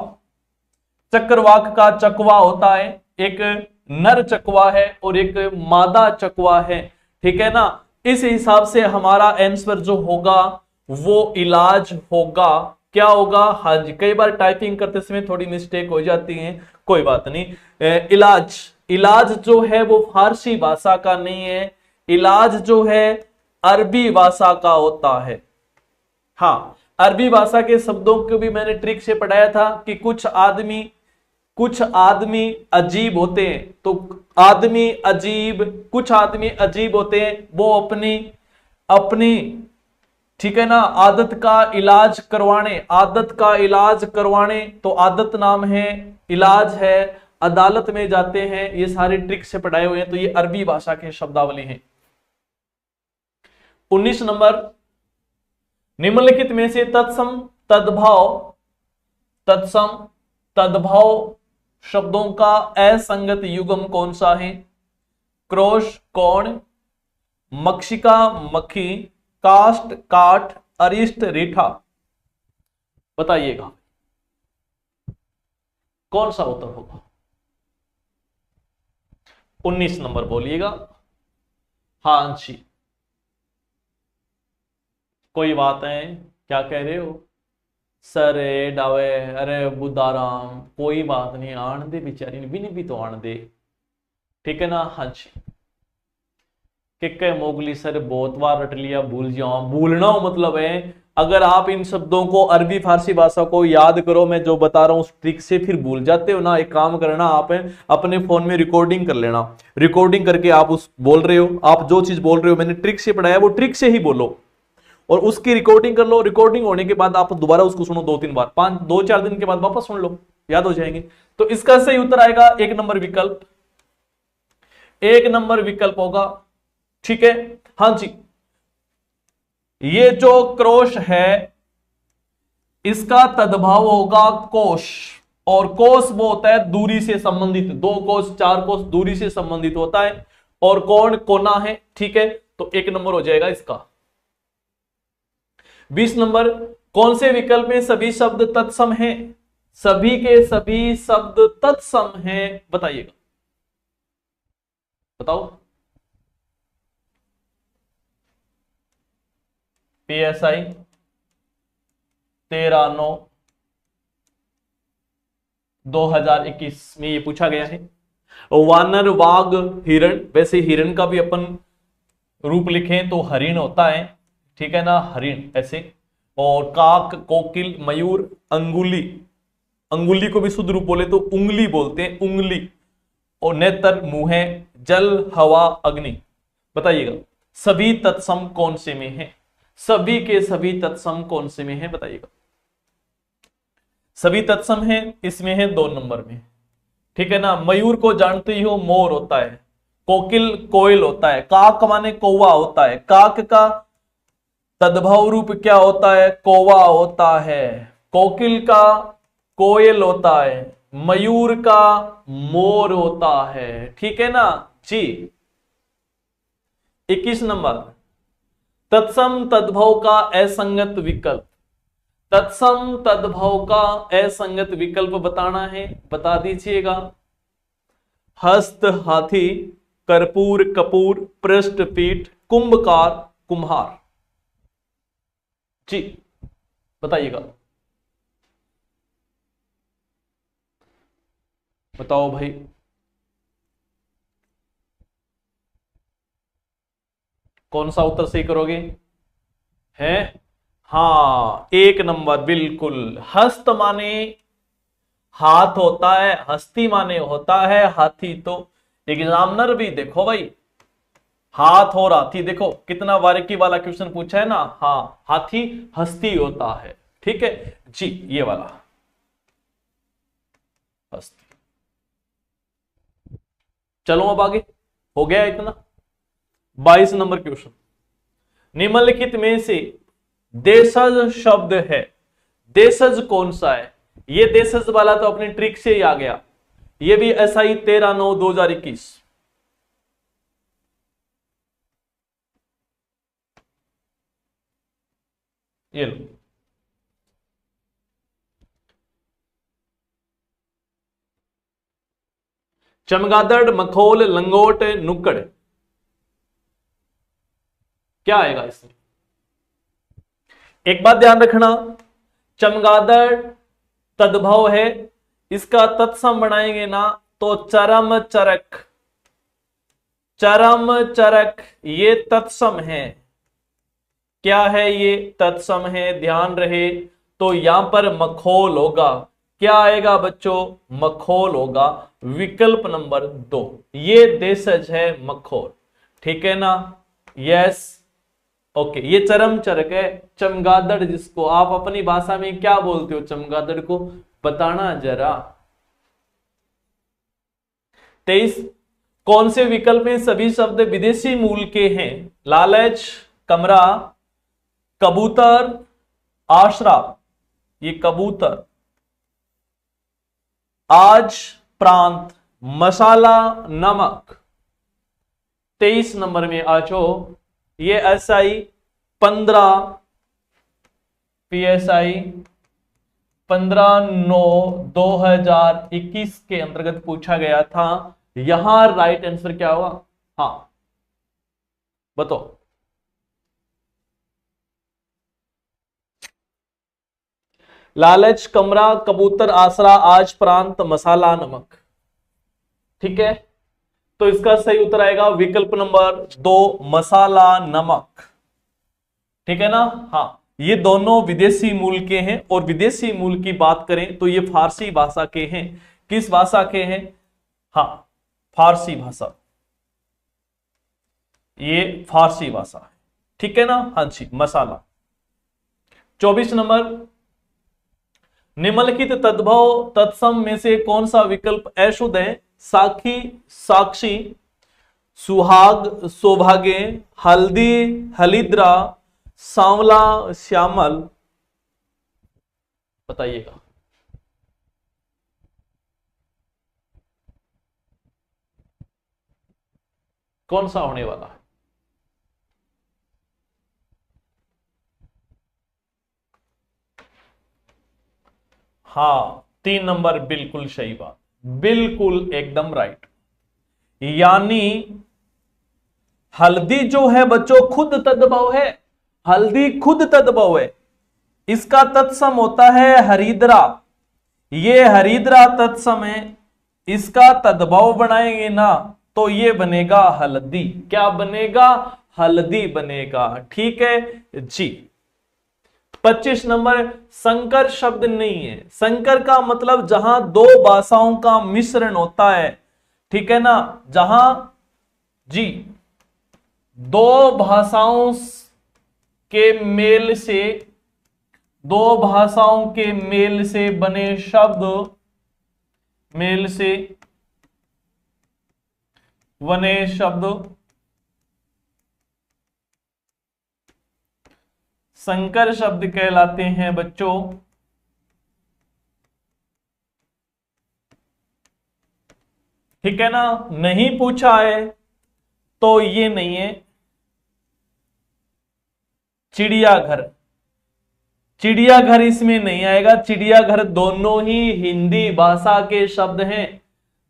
Speaker 1: चक्रवाक का चकवा होता है, एक नर चकवा है और एक मादा चकवा है, ठीक है ना। इस हिसाब से हमारा आंसर जो होगा वो इलाज होगा। क्या होगा, हाँ जी, कई बार टाइपिंग करते समय थोड़ी मिस्टेक हो जाती है, कोई बात नहीं। इलाज, इलाज जो है वो फारसी भाषा का नहीं है, इलाज जो है अरबी भाषा का होता है। हाँ, अरबी भाषा के शब्दों को भी मैंने ट्रिक से पढ़ाया था कि कुछ आदमी अजीब होते हैं, तो आदमी अजीब, कुछ आदमी अजीब होते हैं, वो अपनी ठीक है ना, आदत का इलाज करवाने, तो आदत नाम है, इलाज है, अदालत में जाते हैं, ये सारे ट्रिक से पढ़ाए हुए हैं, तो ये अरबी भाषा के शब्दावली हैं। 19 नंबर, निम्नलिखित में से तद्भव शब्दों का असंगत युग्म कौन सा है। क्रोश, कोण, मक्षिका, मक्खी, काष्ठ, काठ, अरिष्ट, रीठा। बताइएगा कौन सा उत्तर होगा। 19 नंबर बोलिएगा। हाँ जी, कोई बात है, क्या कह रहे हो सर, डावे, अरे बुद्धाराम, कोई बात नहीं, आन दे बेचारी ने भी तो आन दे, ठीक है ना। हाँ जी, कि मोगली सर बहुत बार रट लिया, भूल जाओ, भूलना हो मतलब है अगर आप इन शब्दों को अरबी फारसी भाषा को याद करो, मैं जो बता रहा हूं उस ट्रिक से, फिर भूल जाते हो ना, एक काम करना, आप अपने फोन में रिकॉर्डिंग कर लेना, रिकॉर्डिंग करके आप उस बोल रहे हो, आप जो चीज बोल रहे हो मैंने ट्रिक से पढ़ाया, वो ट्रिक से ही बोलो और उसकी रिकॉर्डिंग कर लो। रिकॉर्डिंग होने के बाद आप दोबारा उसको सुनो 2-3 बार, 2-4 दिन के बाद वापस सुन लो, याद हो जाएंगे। तो इसका सही उत्तर आएगा 1 नंबर विकल्प, 1 नंबर विकल्प होगा ठीक है। हाँ जी, ये जो क्रोश है इसका तद्भव होगा कोश, और कोश वो होता है दूरी से संबंधित, 2 कोश 4 कोश दूरी से संबंधित होता है, और कोण कोना है, ठीक है। तो 1 नंबर हो जाएगा इसका। 20 नंबर, कौन से विकल्प में सभी शब्द तत्सम हैं? सभी के सभी शब्द तत्सम हैं, बताइएगा, बताओ। PSI 13/9/2021 में ये पूछा गया है। वानर, वाघ, हिरण, वैसे हिरण का भी अपन रूप लिखें तो हरिण होता है, ठीक है ना, हरिण ऐसे। और काक, कोकिल, मयूर, अंगुली, अंगुली को भी शुद्ध रूप बोले तो उंगली बोलते हैं, उंगली। और नेत्र, मुंह, जल, हवा, अग्नि। बताइएगा सभी तत्सम कौन से में है? सभी के सभी तत्सम कौन से में है, बताइएगा। सभी तत्सम है, इसमें है 2 नंबर में, ठीक है ना। मयूर को जानते ही हो, मोर होता है। कोकिल कोयल होता है। काक माने कौवा होता है। काक का तद्भव रूप क्या होता है? कौवा होता है। कोकिल का कोयल होता है। मयूर का मोर होता है, ठीक है ना जी। 21 नंबर, तत्सम तद्भव का असंगत विकल्प। तत्सम तद्भव का असंगत विकल्प बताना है, बता दीजिएगा। हस्त हाथी, कर्पूर कपूर, पृष्ठ पीठ, कुंभकार कुम्हार। जी बताइएगा, बताओ भाई। कौन सा उत्तर सही करोगे? है हाँ, 1 नंबर बिल्कुल। हस्त माने हाथ होता है, हस्ती माने होता है हाथी। तो एग्जामिनर भी देखो भाई, हाथ और हाथी, देखो कितना बारीकी वाला क्वेश्चन पूछा है ना। हाँ, हाथी हस्ती होता है, ठीक है जी, ये वाला हस्ती। चलो अब आगे, हो गया इतना। 22 नंबर क्वेश्चन, निम्नलिखित में से देशज शब्द है, देशज कौन सा है? ये देशज वाला तो अपनी ट्रिक से ही आ गया, ये भी SI 13/9/2021। ये लो, चमगादड़, मखोल, लंगोट, नुक्कड़, क्या आएगा इसमें? एक बात ध्यान रखना, चमगादड़ तद्भव है, इसका तत्सम बनाएंगे ना तो चरम चरक, चरम चरक ये तत्सम है। क्या है ये? तत्सम है, ध्यान रहे। तो यहां पर मखोल होगा, क्या आएगा बच्चों? मखोल होगा, विकल्प नंबर 2, ये देशज है मखोल, ठीक है ना। यस ओके, ये चरम चरक है। चमगादड़ जिसको आप अपनी भाषा में क्या बोलते हो, चमगादड़ को बताना जरा। 23, कौन से विकल्प में सभी शब्द विदेशी मूल के हैं? लालच, कमरा, कबूतर, आशरा, ये कबूतर, आज, प्रांत, मसाला, नमक। 23 नंबर में आ जाओ, ये SI 15 PSI 15/9/2021 के अंतर्गत पूछा गया था। यहां राइट आंसर क्या होगा? हाँ बताओ। लालच, कमरा, कबूतर, आसरा, आज, प्रांत, मसाला, नमक, ठीक है। तो इसका सही उत्तर आएगा विकल्प नंबर 2, मसाला नमक, ठीक है ना। हाँ, ये दोनों विदेशी मूल के हैं, और विदेशी मूल की बात करें तो ये फारसी भाषा के हैं। किस भाषा के हैं? हाँ, फारसी भाषा, ये फारसी भाषा है, ठीक है ना। हाँ जी, मसाला। 24 नंबर, निम्नलिखित तद्भव तत्सम में से कौन सा विकल्प अशुद्ध है? साखी, साक्षी, सुहाग सौभाग्य, हल्दी हलिद्रा, सांवला श्यामल। बताइएगा। कौन सा होने वाला है? हाँ, 3 नंबर बिल्कुल सही बात, बिल्कुल एकदम राइट। यानी हल्दी जो है बच्चों खुद तद्भव है, हल्दी खुद तद्भव है। इसका तत्सम होता है हरिद्रा, ये हरिद्रा तत्सम है। इसका तद्भव बनाएंगे ना तो ये बनेगा हल्दी। क्या बनेगा? हल्दी बनेगा। ठीक है जी। 25 नंबर, संकर शब्द नहीं है। संकर का मतलब जहां दो भाषाओं का मिश्रण होता है, ठीक है ना, जहां जी दो भाषाओं के मेल से, दो भाषाओं के मेल से बने शब्द, मेल से बने शब्द संकर शब्द कहलाते हैं बच्चों। ठीक है ना, नहीं पूछा है तो ये नहीं है। चिड़ियाघर, चिड़ियाघर इसमें नहीं आएगा। चिड़ियाघर दोनों ही हिंदी भाषा के शब्द हैं,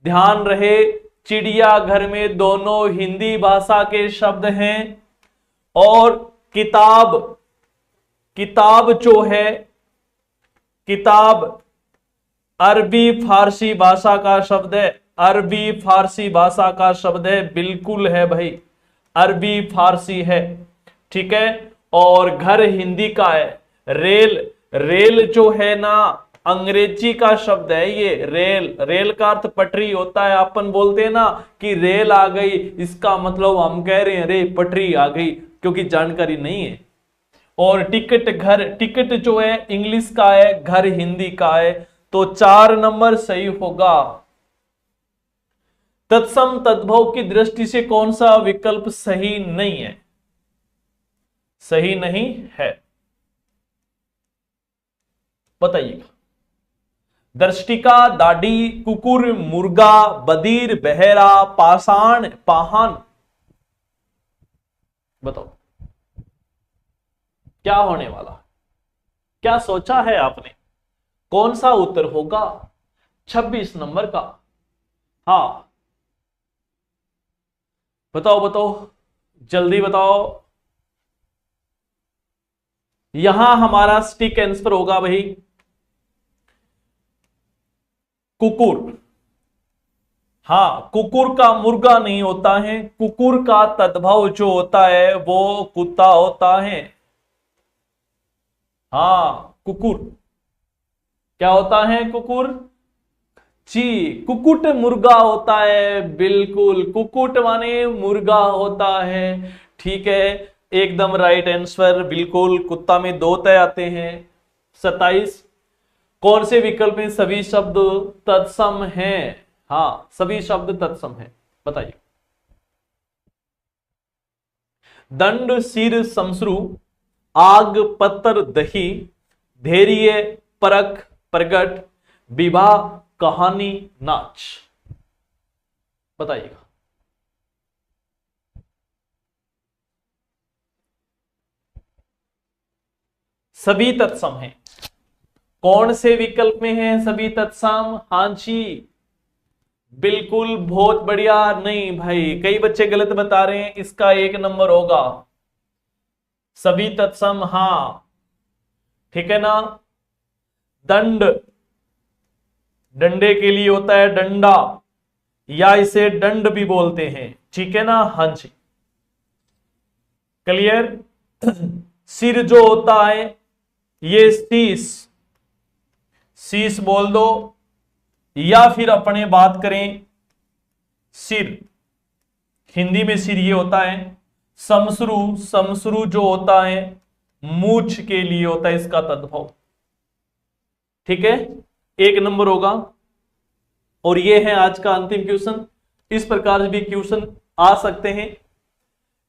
Speaker 1: ध्यान रहे। चिड़ियाघर में दोनों हिंदी भाषा के शब्द हैं। और किताब, किताब जो है, किताब अरबी फारसी भाषा का शब्द है, अरबी फारसी भाषा का शब्द है, बिल्कुल है भाई, अरबी फारसी है। ठीक है। और घर हिंदी का है। रेल, रेल जो है ना अंग्रेजी का शब्द है ये। रेल, रेल का अर्थ पटरी होता है। अपन बोलते हैं ना कि रेल आ गई, इसका मतलब हम कह रहे हैं रे पटरी आ गई, क्योंकि जानकारी नहीं है। और टिकट, घर, टिकट जो है इंग्लिश का है, घर हिंदी का है। तो 4 नंबर सही होगा। तत्सम तद्भव की दृष्टि से कौन सा विकल्प सही नहीं है? सही नहीं है, बताइएगा। दृष्टिका, दाढ़ी, कुकुर, मुर्गा, बधिर, बहरा, पाषाण, पाहन। बताओ क्या होने वाला, क्या सोचा है आपने? कौन सा उत्तर होगा 26 नंबर का? हाँ बताओ बताओ, जल्दी बताओ। यहां हमारा स्टिक आंसर होगा भाई कुकुर। हाँ, कुकुर का मुर्गा नहीं होता है, कुकुर का तद्भव जो होता है वो कुत्ता होता है। हाँ कुकुर क्या होता है? कुकुर जी, कुकुट मुर्गा होता है, बिल्कुल, कुकुट माने मुर्गा होता है। ठीक है, एकदम राइट आंसर, बिल्कुल। कुत्ता में 2 तय आते हैं। 27, कौन से विकल्प में सभी शब्द तत्सम हैं? हाँ, सभी शब्द तत्सम हैं, बताइए। दंड, सिर, शमश्रु, आग, पत्थर, दही, धैर्य, परख, प्रगट, विवाह, कहानी, नाच। बताइएगा। सभी तत्सम हैं। कौन से विकल्प में है सभी तत्सम? हाँ जी, बिल्कुल, बहुत बढ़िया। नहीं भाई, कई बच्चे गलत बता रहे हैं, इसका 1 नंबर होगा। सभी तत्सम, हाँ ठीक है ना। दंड, डंडे के लिए होता है डंडा, या इसे दंड भी बोलते हैं, ठीक है ना। हाँ जी, क्लियर। सिर जो होता है ये शीश, शीश बोल दो, या फिर अपने बात करें सिर, हिंदी में सिर ये होता है। शमश्रु, शमश्रु जो होता है मूछ के लिए होता है, इसका तद्भव। ठीक है, 1 नंबर होगा। और ये है आज का अंतिम क्वेश्चन। इस प्रकार भी क्वेश्चन आ सकते हैं।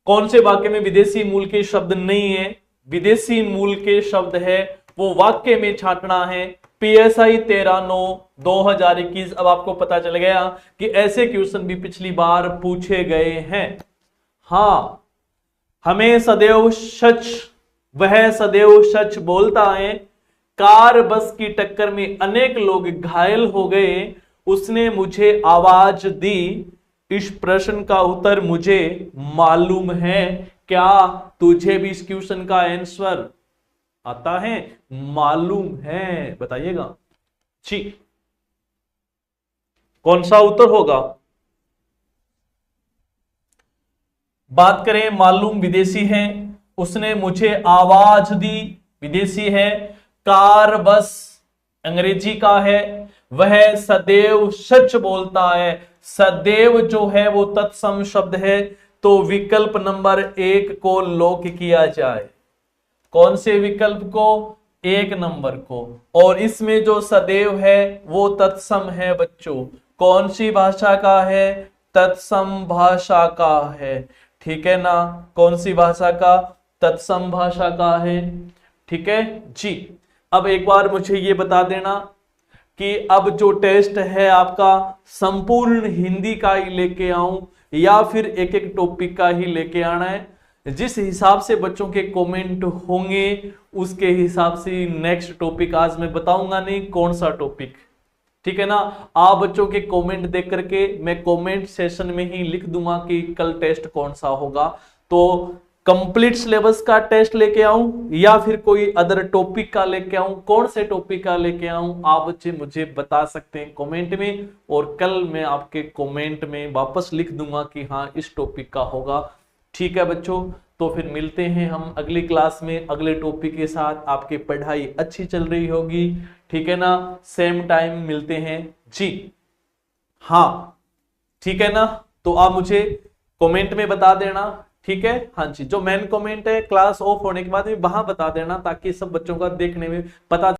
Speaker 1: कौन से वाक्य में विदेशी मूल के शब्द नहीं है? विदेशी मूल के शब्द है वो वाक्य में छांटना है। PSI 13/9/2021। अब आपको पता चल गया कि ऐसे क्वेश्चन भी पिछली बार पूछे गए हैं। हाँ, हमें सदैव सच, वह सदैव सच बोलता है। कार बस की टक्कर में अनेक लोग घायल हो गए, उसने मुझे आवाज दी। इस प्रश्न का उत्तर मुझे मालूम है। क्या तुझे भी इस क्वेश्चन का आंसर आता है? मालूम है, बताइएगा जी, कौन सा उत्तर होगा? बात करें मालूम विदेशी है, उसने मुझे आवाज दी विदेशी है, कार बस अंग्रेजी का है, वह सदैव सच बोलता है। सदैव जो है वो तत्सम शब्द है, तो विकल्प नंबर 1 को लॉक किया जाए। कौन से विकल्प को? 1 नंबर को। और इसमें जो सदैव है वो तत्सम है बच्चों। कौन सी भाषा का है? तत्सम भाषा का है, ठीक है ना? कौन सी भाषा का? तत्सम भाषा का है, ठीक है जी। अब एक बार मुझे ये बता देना कि अब जो टेस्ट है आपका संपूर्ण हिंदी का ही लेके आऊं या फिर एक एक टॉपिक का ही लेके आना है? जिस हिसाब से बच्चों के कमेंट होंगे उसके हिसाब से नेक्स्ट टॉपिक आज मैं बताऊंगा नहीं कौन सा टॉपिक, ठीक है ना? आप बच्चों के कमेंट देख करके मैं कमेंट सेशन में ही लिख दूंगा कि कल टेस्ट कौन सा होगा। तो कंप्लीट सिलेबस का टेस्ट लेके आऊं या फिर कोई अदर टॉपिक का लेके आऊं, कौन से टॉपिक का लेके आऊं, आप बच्चे मुझे बता सकते हैं कमेंट में, और कल मैं आपके कमेंट में वापस लिख दूंगा कि हाँ इस टॉपिक का होगा। ठीक है बच्चों, तो फिर मिलते हैं हम अगली क्लास में अगले टॉपिक के साथ। आपकी पढ़ाई अच्छी चल रही होगी, ठीक है ना? सेम टाइम मिलते हैं जी। हाँ ठीक है ना? तो आप मुझे कमेंट में बता देना, ठीक है? हाँ जी, जो मेन कमेंट है क्लास ऑफ होने के बाद में वहां बता देना ताकि सब बच्चों का देखने में पता